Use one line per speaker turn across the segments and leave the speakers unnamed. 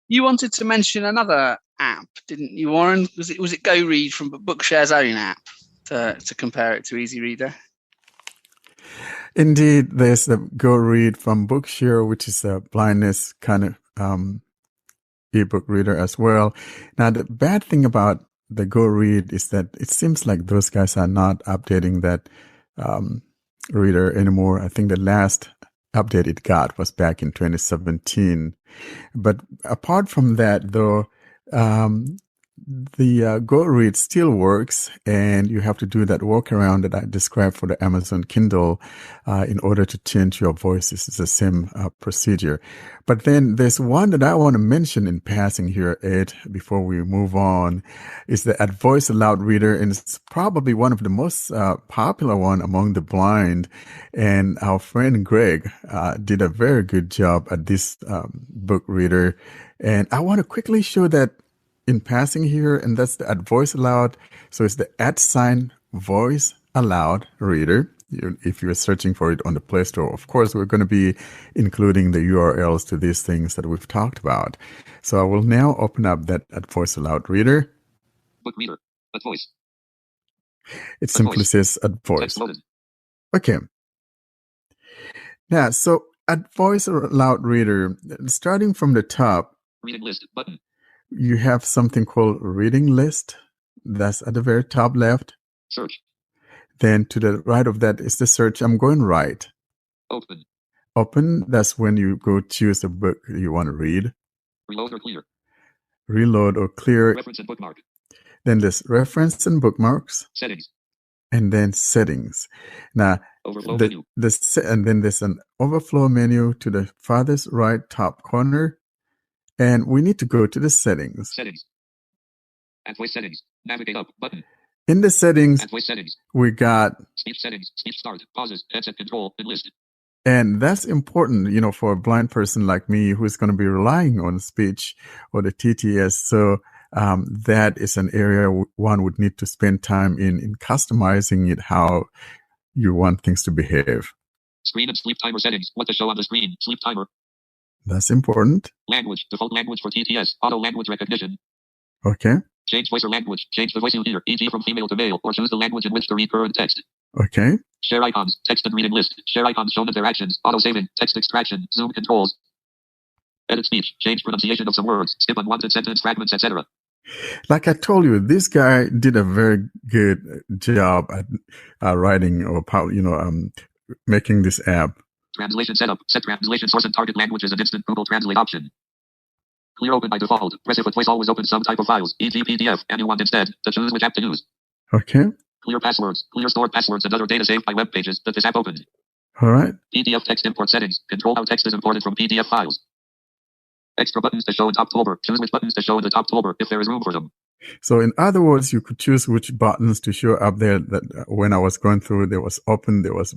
You wanted to mention another app, didn't you, Warren? Was it Go Read from Bookshare's own app to compare it to Easy Reader?
Indeed, there's the Go Read from Bookshare, which is a blindness kind of ebook reader as well. Now, the bad thing about the Go Read is that it seems like those guys are not updating that reader anymore. I think the last update it got was back in 2017. But apart from that, though, the Go Read still works, and you have to do that workaround that I described for the Amazon Kindle in order to change your voice. It's the same procedure. But then there's one that I want to mention in passing here, Ed, before we move on, is the Voice Aloud Reader, and it's probably one of the most popular one among the blind. And our friend Greg did a very good job at this book reader. And I want to quickly show that in passing here, and that's the Voice Aloud. So it's the @Voice Aloud Reader. If you're searching for it on the Play Store, of course, we're going to be including the URLs to these things that we've talked about. So I will now open up that Voice Aloud Reader.
Book reader, voice.
It simply says Voice. Okay. Now, so Voice Aloud Reader, starting from the top,
reading list button.
You have something called reading list. That's at the very top left.
Search.
Then to the right of that is the search. I'm going right.
Open.
Open, that's when you go choose a book you want to read.
Reload or clear.
Reload or clear.
Reference and bookmark.
Then there's reference and bookmarks.
Settings.
And then settings. Now,
overflow menu.
And then there's an overflow menu to the farthest right top corner. And we need to go to the settings.
Settings. And voice settings. Navigate up button.
In the settings,
and voice settings,
we got
speech settings, speech start, pauses, headset control, and list.
And that's important, for a blind person like me who's going to be relying on speech or the TTS. So that is an area one would need to spend time in customizing it how you want things to behave.
Screen and sleep timer settings. What to show on the screen. Sleep timer.
That's important.
Language. Default language for TTS. Auto language recognition.
Okay.
Change voice or language. Change the voice you hear, e.g. from female to male, or choose the language in which to read current text.
Okay.
Share icons. Text and reading list. Share icons shown in their actions. Auto saving. Text extraction. Zoom controls. Edit speech. Change pronunciation of some words. Skip unwanted sentence fragments, etc.
Like I told you, this guy did a very good job at writing or making this app.
Translation setup. Set translation source and target languages and instant Google Translate option. Clear open by default. Press if a voice always opens some type of files, e.g. PDF, and you want instead to choose which app to use.
Okay.
Clear passwords. Clear stored passwords and other data saved by web pages that this app opened.
All right.
PDF text import settings. Control how text is imported from PDF files. Extra buttons to show in top toolbar. Choose which buttons to show in the top toolbar if there is room for them.
So in other words, you could choose which buttons to show up there. That when I was going through, there was open, there was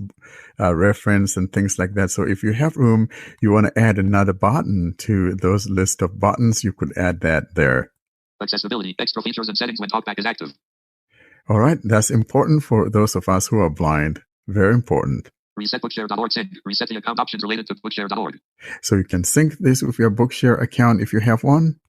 reference and things like that. So if you have room, you want to add another button to those list of buttons, you could add that there.
Accessibility, extra features and settings when TalkBack is active.
All right. That's important for those of us who are blind. Very important.
Reset Bookshare.org sync. Reset the account options related to Bookshare.org.
So you can sync this with your Bookshare account if you have one.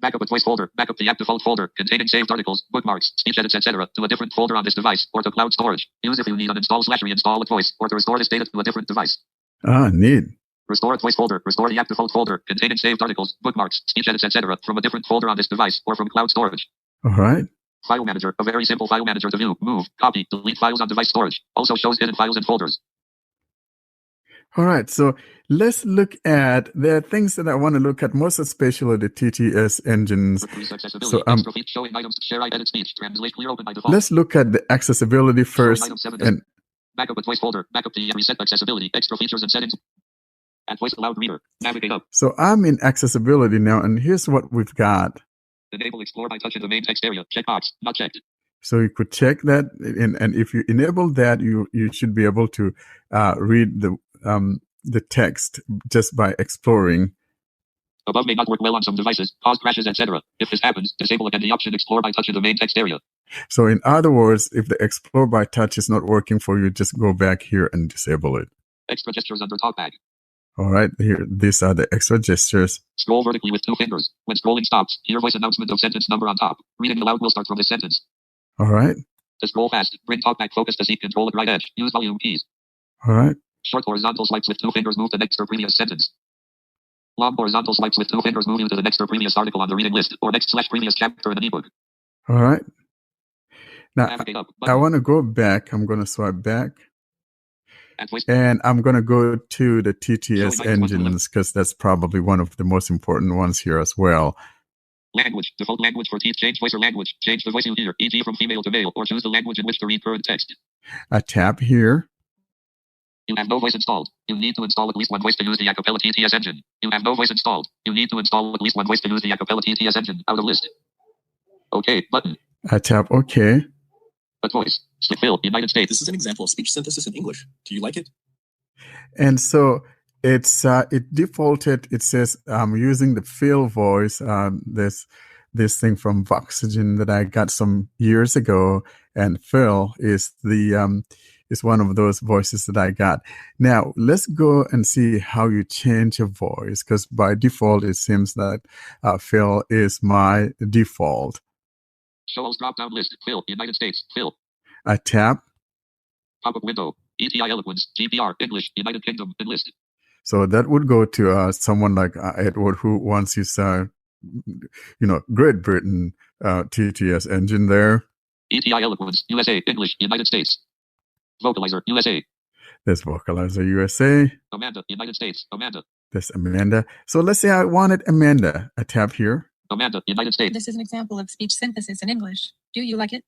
Backup a voice folder. Backup the app default folder containing saved articles, bookmarks, speech edits, etc. to a different folder on this device or to cloud storage. Use if you need uninstall/reinstall a voice or to restore this data to a different device.
Ah, neat.
Restore a voice folder. Restore the app default folder containing saved articles, bookmarks, speech edits, etc. from a different folder on this device or from cloud storage.
All right.
File manager. A very simple file manager to view, move, copy, delete files on device storage. Also shows hidden files and folders.
All right, so let's look at, there are things that I want to look at, most especially the TTS engines. So let's look at the accessibility first. And
backup a voice folder, backup the reset accessibility, extra features and settings, and voice aloud reader. Navigate up.
So I'm in accessibility now, and here's what we've got.
Enable explore by touch in the main text area. Checkbox, not checked.
So you could check that, and if you enable that, you should be able to read the text just by exploring.
Above may not work well on some devices, cause crashes, etc. If this happens, disable again the option explore by touch in the main text area.
So in other words, if the explore by touch is not working for you, just go back here and disable it.
Extra gestures under TalkBack.
All right, here, these are the extra gestures.
Scroll vertically with 2 fingers. When scrolling stops, hear voice announcement of sentence number on top. Reading aloud will start from this sentence.
All right,
To scroll fast, bring talkback focus to seek control at right edge. Use volume keys.
all right.
Short horizontal swipes with 2 fingers move the next or previous sentence. Long horizontal swipes with 2 fingers move you to the next or previous article on the reading list, or next/previous chapter in an ebook.
All right. Now,
Navigate up
I
button
want to go back. I'm going to swipe back.
and voice.
And I'm going to go to the TTS
Showing icons on the
engines because that's probably one of the most important ones here as well.
Language. Default language for teeth. Change voice or language. Change the voice you hear, e.g. from female to male, or choose the language in which to read current text.
I tap here.
You have no voice installed. You need to install at least one voice to use the Acapella TTS engine. You have no voice installed. You need to install at least one voice to use the Acapella TTS engine. Out of list. OK button.
I tap OK.
But voice. Slip fill. United States.
This is an example of speech synthesis in English. Do you like it?
And so it's it defaulted. It says I'm using the fill voice. This thing from Voxygen that I got some years ago, and Phil is the is one of those voices that I got. Now let's go and see how you change your voice, because by default it seems that Phil is my default.
Shows drop down list. Fill. United States. Fill.
I tap.
Pop up window. ETI Eloquence. GPR. English. United Kingdom. Enlist.
So that would go to someone like Edward, who wants his, Great Britain TTS engine there.
ETI Eloquence. USA. English. United States. Vocalizer. USA.
There's Vocalizer USA.
Amanda. United States. Amanda.
There's Amanda. So let's say I wanted Amanda. I tap here.
Amanda. United States.
This is an example of speech synthesis in English. Do you like it?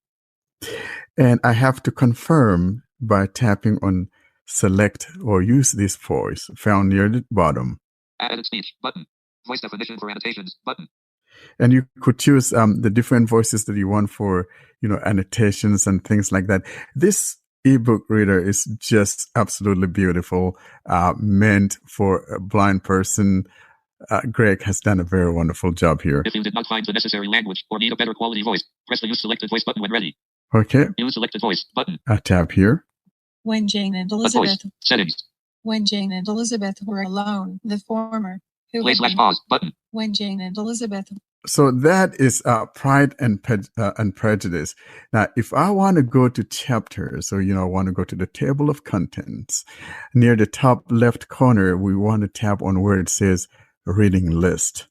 And I have to confirm by tapping on select or use this voice found near the bottom.
Added speech. Button. Voice definition for annotations. Button.
And you could choose the different voices that you want for, annotations and things like that. This ebook reader is just absolutely beautiful, meant for a blind person. Greg has done a very wonderful job here.
If you did not find the necessary language or need a better quality voice, press the use selected voice button when ready.
Okay.
Use selected voice button.
I tap here.
When Jane and
But
Elizabeth,
voice. Settings.
when Jane and Elizabeth were alone, the former, who
Play
had
slash
been-
pause button.
when Jane and Elizabeth,
So that is Pride and Prejudice. Now, if I want to go to chapters, so, I want to go to the table of contents, near the top left corner, we want to tap on where it says reading list.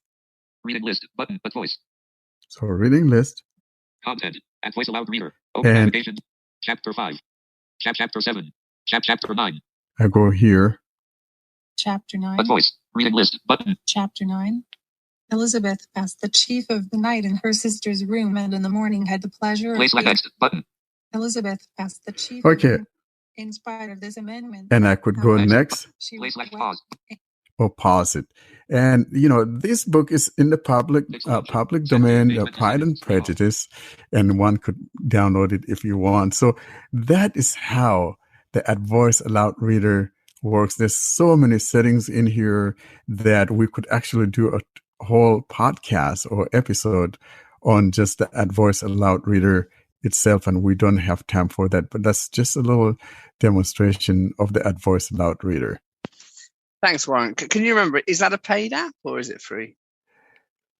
Reading list button. But voice.
So reading list.
Content. And voice aloud reader. Open
And-
navigation. Chapter 5. Chapter 7. Chapter 9.
I go here.
chapter 9,
But voice. Reading list button.
chapter 9. Elizabeth passed the chief of the night in her sister's room, and in the morning had the pleasure
Play
of
slash text button.
Elizabeth passed the chief. of
Okay.
the room. In spite of this amendment,
And I could go next
she
Play
was
slash
well-
pause.
or pause it. And, this book is in the public domain, Pride and Prejudice, and one could download it if you want. So that is how the Voice Aloud Reader works. There's so many settings in here that we could actually do a whole podcast or episode on just the Voice Aloud Reader itself, and we don't have time for that. But that's just a little demonstration of the Voice Aloud Reader.
Thanks, Warren. Can you remember, is that a paid app or is it free?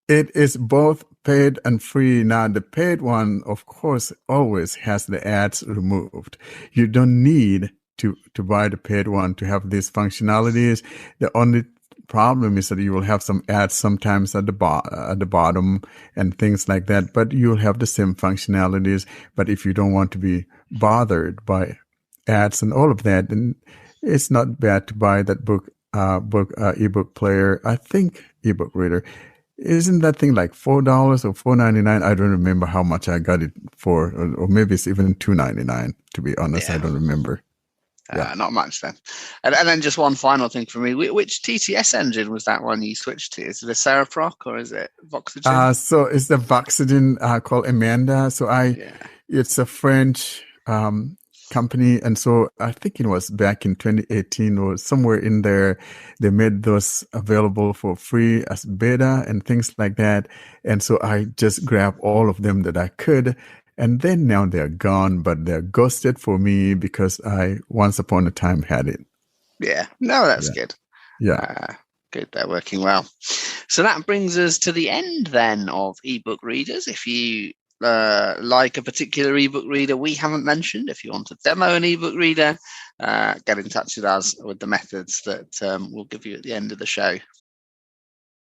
It is both paid and free. Now, the paid one, of course, always has the ads removed. You don't need to buy the paid one to have these functionalities. The only problem is that you will have some ads sometimes at the bottom and things like that, but you'll have the same functionalities. But if you don't want to be bothered by ads and all of that, then it's not bad to buy that ebook player. I think ebook reader. Isn't that thing like $4 or $4.99? I don't remember how much I got it for, or maybe it's even $2.99. To be honest,
Yeah.
I don't remember. Yeah.
Not much then. And then just one final thing for me. Which TTS engine was that one you switched to? Is it a Seraproc or is it Voxygen?
So it's the Voxygen called Amanda. So it's a French company, and so I think it was back in 2018 or somewhere in there, they made those available for free as beta and things like that. And so I just grabbed all of them that I could, and then now they're gone, but they're ghosted for me because I once upon a time had it.
Yeah. No, that's good.
Yeah.
Good, they're working well. So that brings us to the end then of ebook readers. If you like a particular ebook reader we haven't mentioned, if you want to demo an ebook reader, get in touch with us with the methods that we'll give you at the end of the show.